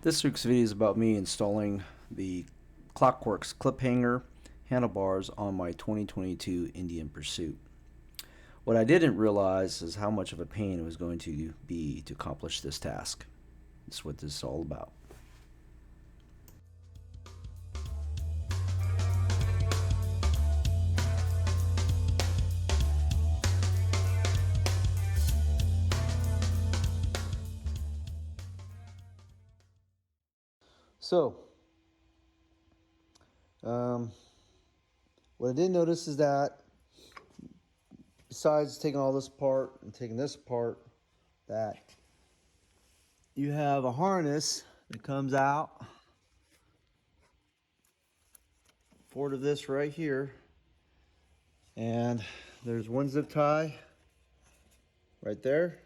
This week's video is about me installing the Clockworks Kliphanger handlebars on my 2022 Indian Pursuit. What I didn't realize is how much of a pain it was going to be to accomplish this task. That's what this is all about. So, what I did notice is that besides taking all this apart and taking this apart, that you have a harness that comes out forward of this right here, and there's one zip tie right there,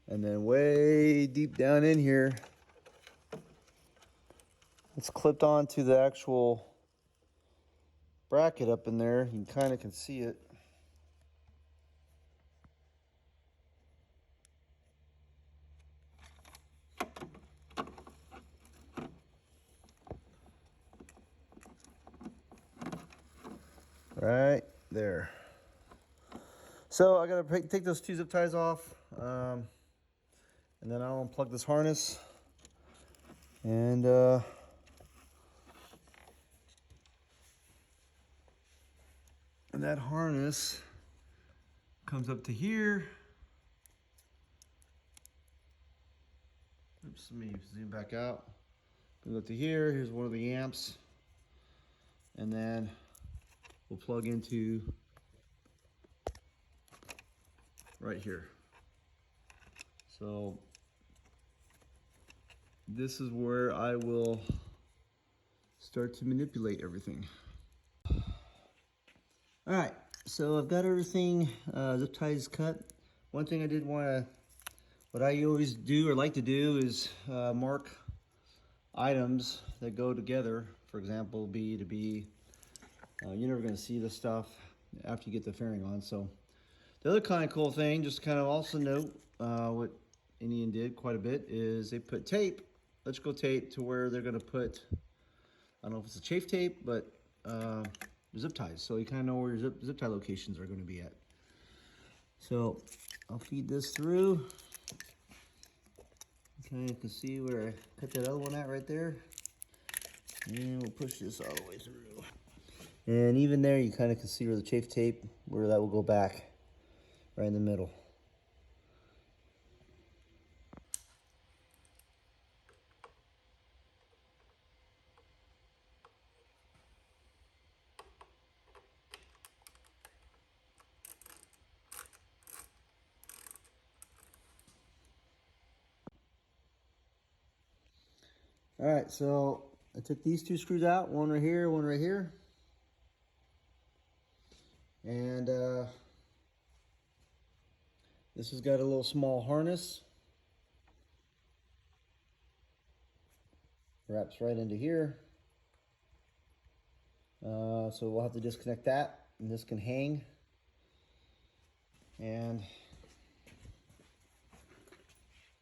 and then way deep down in here it's clipped onto the actual bracket up in there. You kind of can see it. Right there. So I gotta take those two zip ties off, and then I'll unplug this harness, and that harness comes up to here. Oops, let me zoom back out. Comes up to here. Here's one of the amps, and then we'll plug into right here. So this is where I will start to manipulate everything. All right, so I've got everything, zip ties cut. One thing I did want to, what I always do or like to do is mark items that go together. For example, B to B. You're never going to see this stuff after you get the fairing on. So the other kind of cool thing, just kind of also note what Indian did quite a bit, is they put tape, electrical tape, to where they're going to put, I don't know if it's a chafe tape, but zip ties, so you kind of know where your zip tie locations are going to be at. So I'll feed this through. Okay, you can see where I cut that other one at right there, and we'll push this all the way through. And even there, you kind of can see where the chafe tape, where that will go back, right in the middle. All right, so I took these two screws out, one right here, one right here. And this has got a little small harness. Wraps right into here. So we'll have to disconnect that, and this can hang. And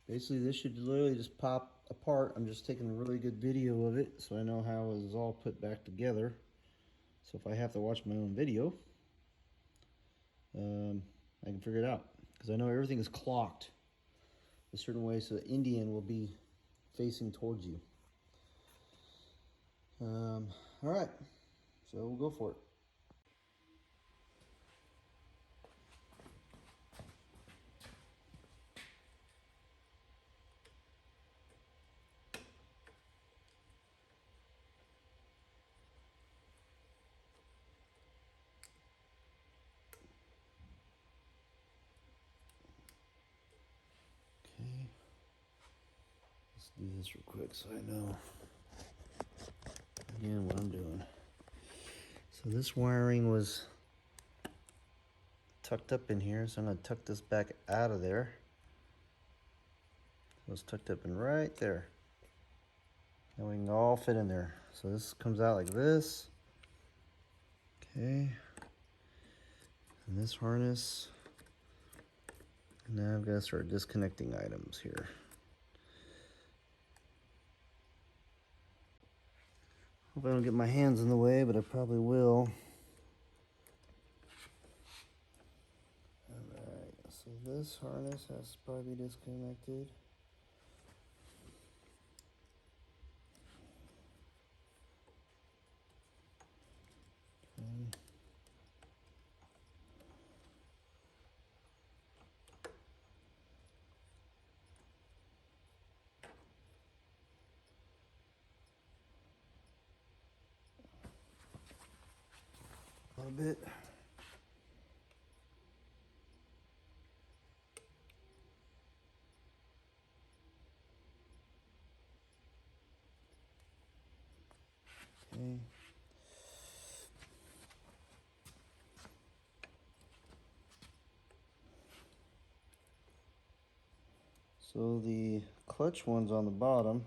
basically this should literally just pop apart. I'm just taking a really good video of it so I know how it was all put back together. So if I have to watch my own video, I can figure it out, because I know everything is clocked a certain way so the Indian will be facing towards you. All right, so we'll go for it. Okay, let's do this real quick so I know again what I'm doing. So this wiring was tucked up in here, so I'm going to tuck this back out of there. So it's tucked up in right there. And we can all fit in there. So this comes out like this. Okay. And this harness. And now I've got to start disconnecting items here. Hope I don't get my hands in the way, but I probably will. Alright, so this harness has to probably be disconnected. Okay. A little bit. Okay. So the clutch one's on the bottom.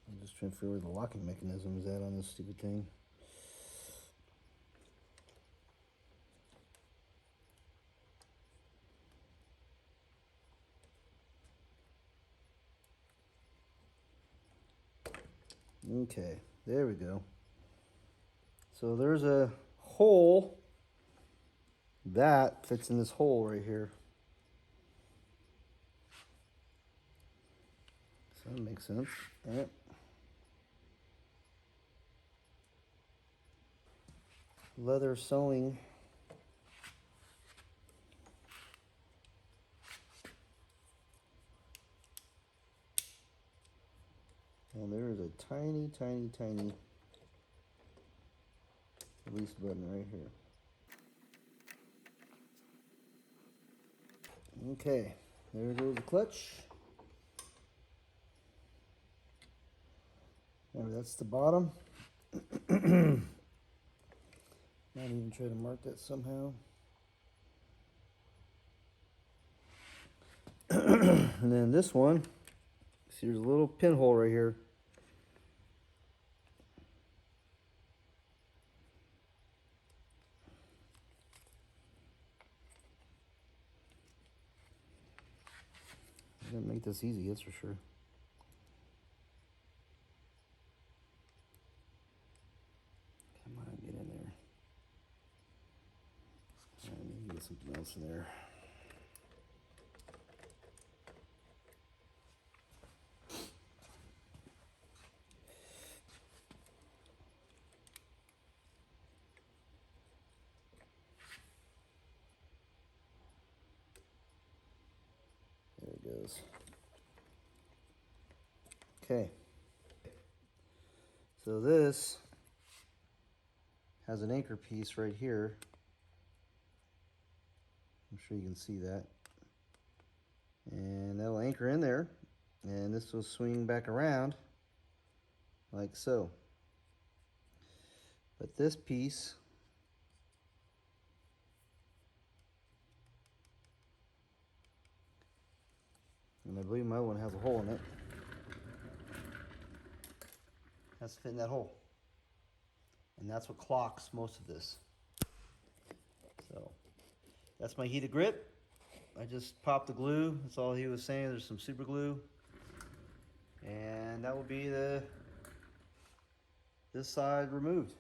I'm just trying to figure where the locking mechanism is at on this stupid thing. Okay, there we go. So there's a hole that fits in this hole right here. So that makes sense. Yep. Leather sewing. And there is a tiny, tiny, tiny release button right here. Okay, there goes the clutch. Remember, that's the bottom. Might even try to mark that somehow. And then this one, see there's a little pinhole right here. I didn't make this easy, that's for sure. Come on, get in there. I need to get something else in there. There it goes. Okay. So this has an anchor piece right here. I'm sure you can see that. And that'll anchor in there. And this will swing back around like so. But this piece and I believe my one has a hole in it. That's fitting that hole. And that's what clocks most of this. So that's my heated grip. I just popped the glue. That's all he was saying. There's some super glue. And that will be this side removed.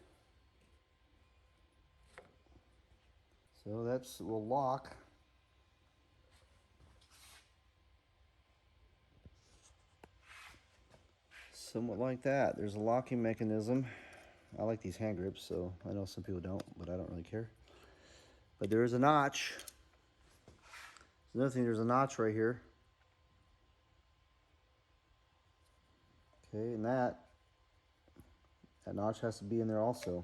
So that's will lock. Somewhat like that. There's a locking mechanism. I like these hand grips, so I know some people don't, but I don't really care. But there is a notch. Another thing, there's a notch right here. Okay, and that notch has to be in there also.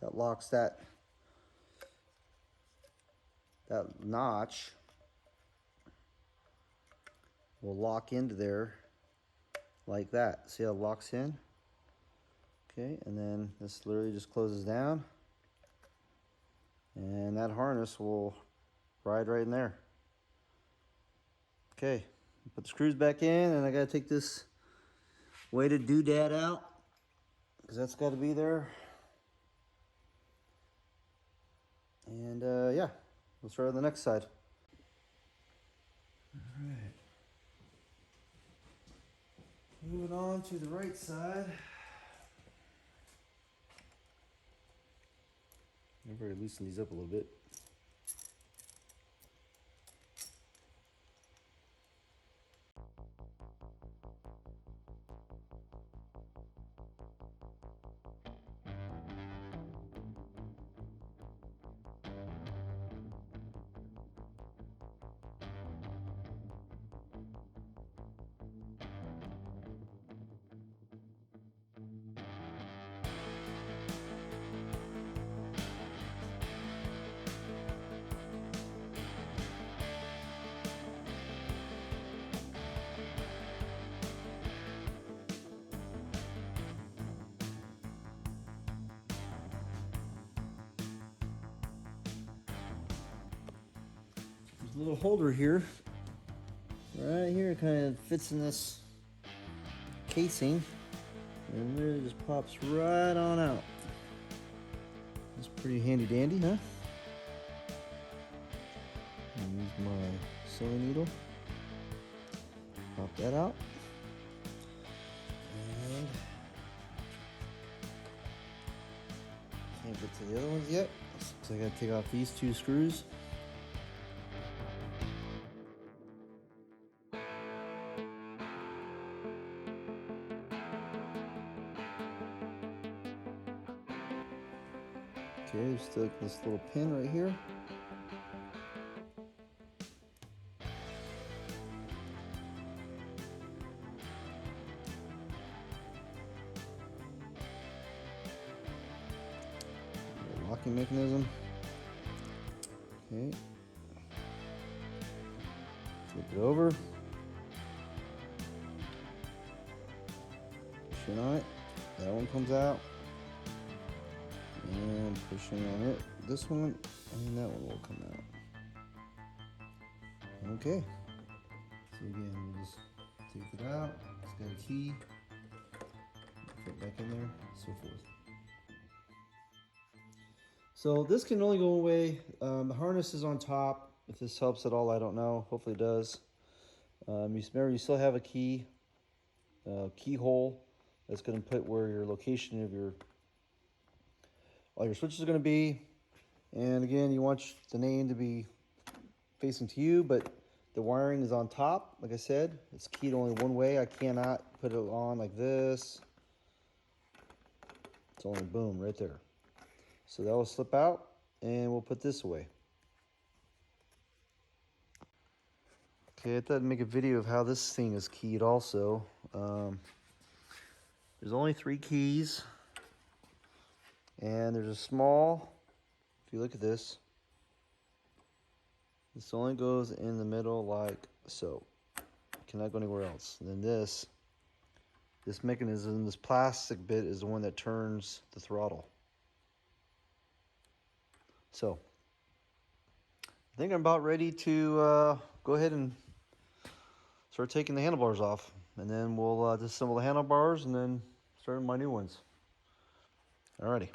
That locks that notch will lock into there like that. See how it locks in? Okay, and then this literally just closes down. And that harness will ride right in there. Okay, put the screws back in, and I gotta take this weighted doodad out. because that's got to be there. And yeah, we'll start on the next side. All right. Moving on to the right side. I've already loosened these up a little bit. There's a little holder here. Right here, it kind of fits in this casing, and it just pops right on out. It's pretty handy dandy, huh? Use my sewing needle. Pop that out. And can't get to the other ones yet, so I gotta take off these two screws. Okay, there's still this little pin right here. Locking mechanism. Okay. Flip it over. Pushing on it. That one comes out. And pushing on it. This one and that one will come out. Okay. So again, we'll just take it out. It's got a key. Put it back in there. So forth. So this can only go away. The harness is on top. If this helps at all, I don't know. Hopefully it does. Remember, you still have a keyhole that's going to put where your location of all your switches are going to be. And again, you want the name to be facing to you, but the wiring is on top. Like I said, it's keyed only one way. I cannot put it on like this. It's only boom right there. So that will slip out, and we'll put this away. Okay, I thought I'd make a video of how this thing is keyed also. There's only 3 keys, and there's a small, if you look at this only goes in the middle like so. Cannot go anywhere else. And then this mechanism, this plastic bit is the one that turns the throttle. So, I think I'm about ready to go ahead and start taking the handlebars off. And then we'll disassemble the handlebars and then start my new ones. Alrighty.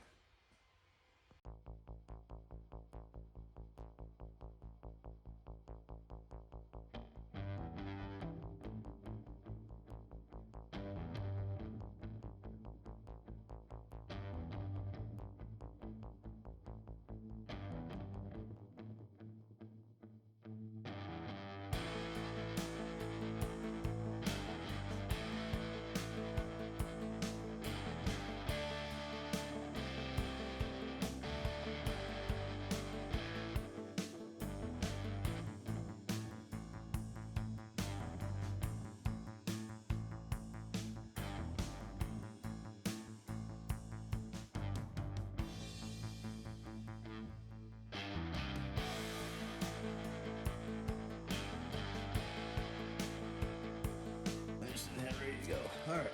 Ready to go. All right.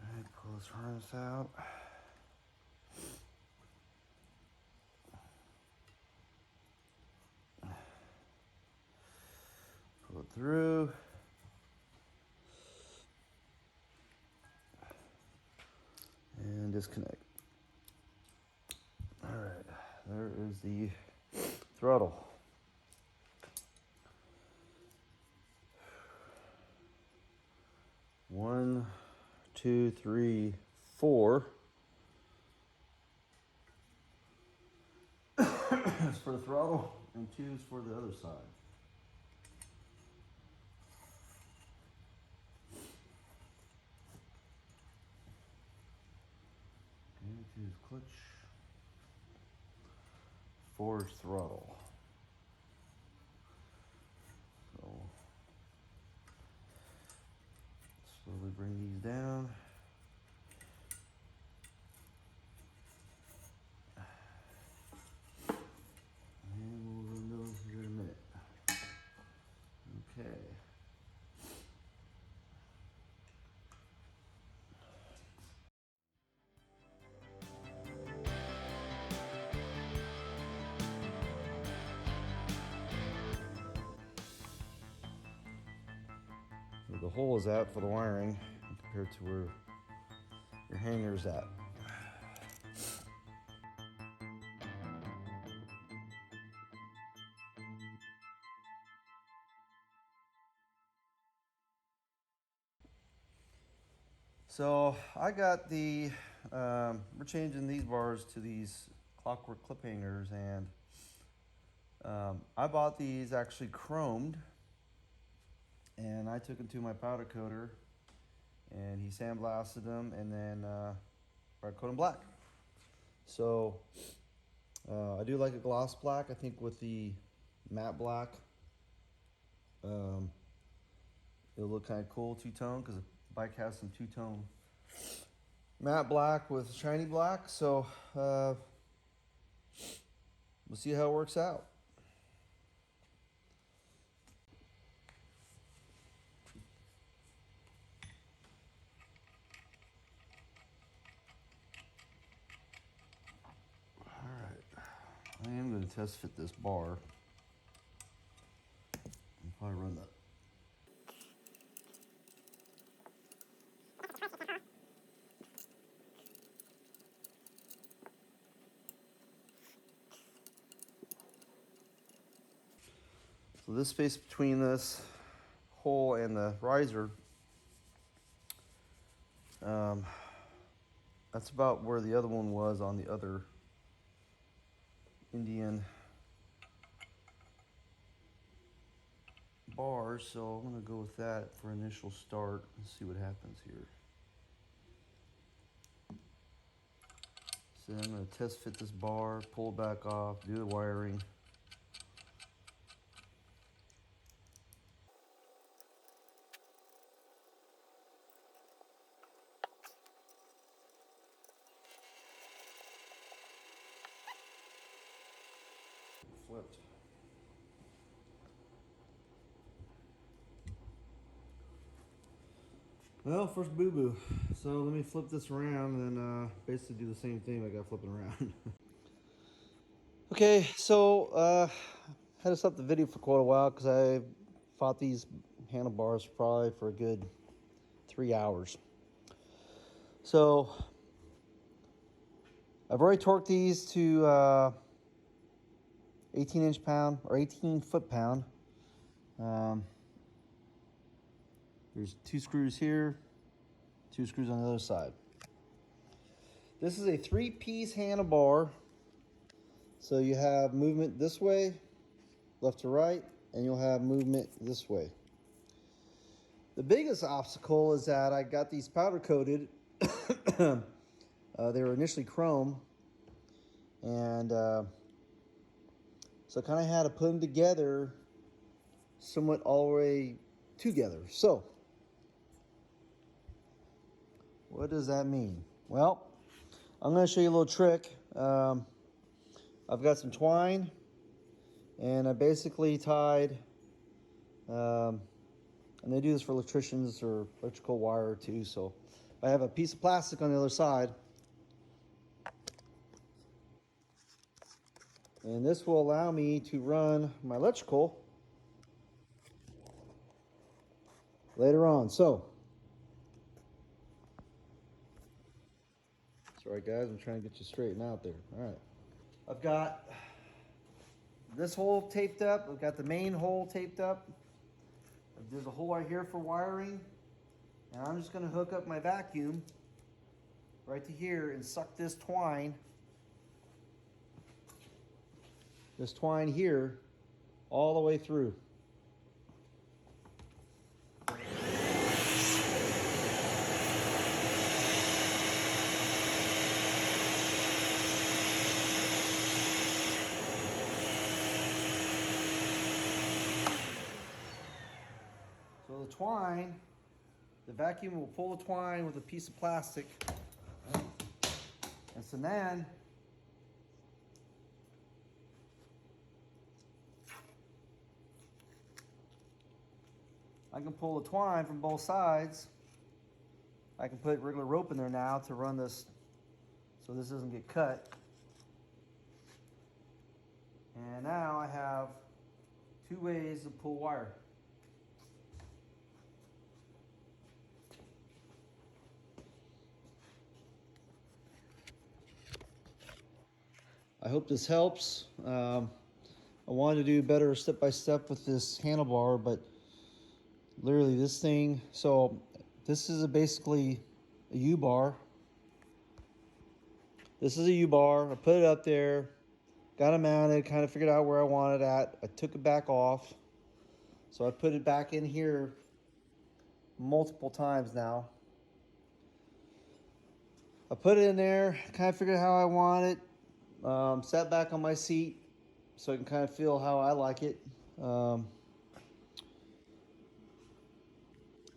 All right, pull this harness out. through. And disconnect. All right, there is the throttle. One, two, three, four. Is for the throttle, and 2 is for the other side. Okay, 2 is clutch. 4 is throttle. So slowly bring these down. And we'll run those here in a minute. Okay. Where the hole is at for the wiring compared to where your hanger is at. So I got the, we're changing these bars to these clockwork clip hangers, and I bought these actually chromed, and I took them to my powder coater, and he sandblasted them, and then I coat them black. So I do like a gloss black. I think with the matte black, it'll look kind of cool two-tone, because the bike has some two-tone matte black with shiny black. So we'll see how it works out. All right, I am going to test fit this bar. I'll probably run that. So this space between this hole and the riser, that's about where the other one was on the other Indian bar. So I'm gonna go with that for initial start and see what happens here. So I'm gonna test fit this bar, pull it back off, do the wiring. Flipped. Well, first boo-boo. So let me flip this around and basically do the same thing I got flipping around. Okay, so had to stop the video for quite a while because I fought these handlebars probably for a good 3 hours. So I've already torqued these to 18 inch pound or 18 foot pound. There's 2 screws here, 2 screws on the other side. This is a 3-piece handlebar. So you have movement this way, left to right, and you'll have movement this way. The biggest obstacle is that I got these powder coated. They were initially chrome, and so I kind of had to put them together somewhat all the way together. So what does that mean? Well, I'm going to show you a little trick. I've got some twine, and I basically tied, and they do this for electricians or electrical wire too. So I have a piece of plastic on the other side, and this will allow me to run my electrical later on. So, sorry guys, I'm trying to get you straightened out there. All right. I've got this hole taped up. I've got the main hole taped up. There's a hole right here for wiring. And I'm just going to hook up my vacuum right to here and suck this twine here all the way through. So the twine, the vacuum will pull the twine with a piece of plastic. And so then I can pull the twine from both sides. I can put regular rope in there now to run this so this doesn't get cut. And now I have two ways to pull wire. I hope this helps. I wanted to do better step-by-step with this handlebar, but literally this thing, so this is basically a U-bar. This is a U-bar. I put it up there, got it mounted, kind of figured out where I wanted it at. I took it back off. So I put it back in here multiple times now. I put it in there, kind of figured out how I want it. Sat back on my seat so I can kind of feel how I like it.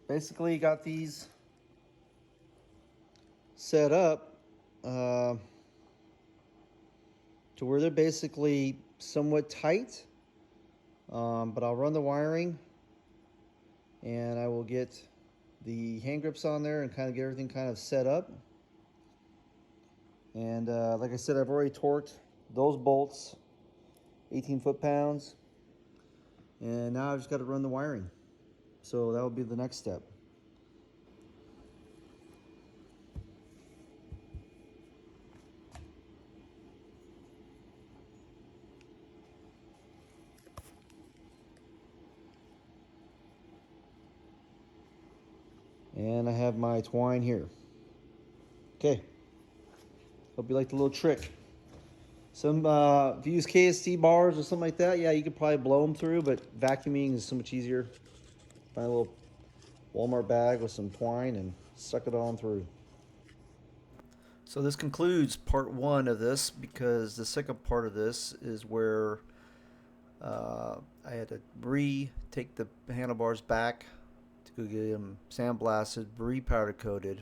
Basically got these set up to where they're basically somewhat tight, but I'll run the wiring and I will get the hand grips on there and kind of get everything kind of set up. And like I said, I've already torqued those bolts, 18 foot-pounds, and now I've just got to run the wiring. So that will be the next step. And I have my twine here. Okay. Hope you like the little trick. Some, if you use KST bars or something like that, yeah, you could probably blow them through, but vacuuming is so much easier. Find a little Walmart bag with some twine and suck it on through. So this concludes part one of this, because the second part of this is where I had to take the handlebars back to go get them sandblasted, powder coated,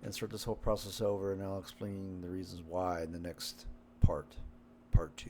and start this whole process over, and I'll explain the reasons why in the next part 2.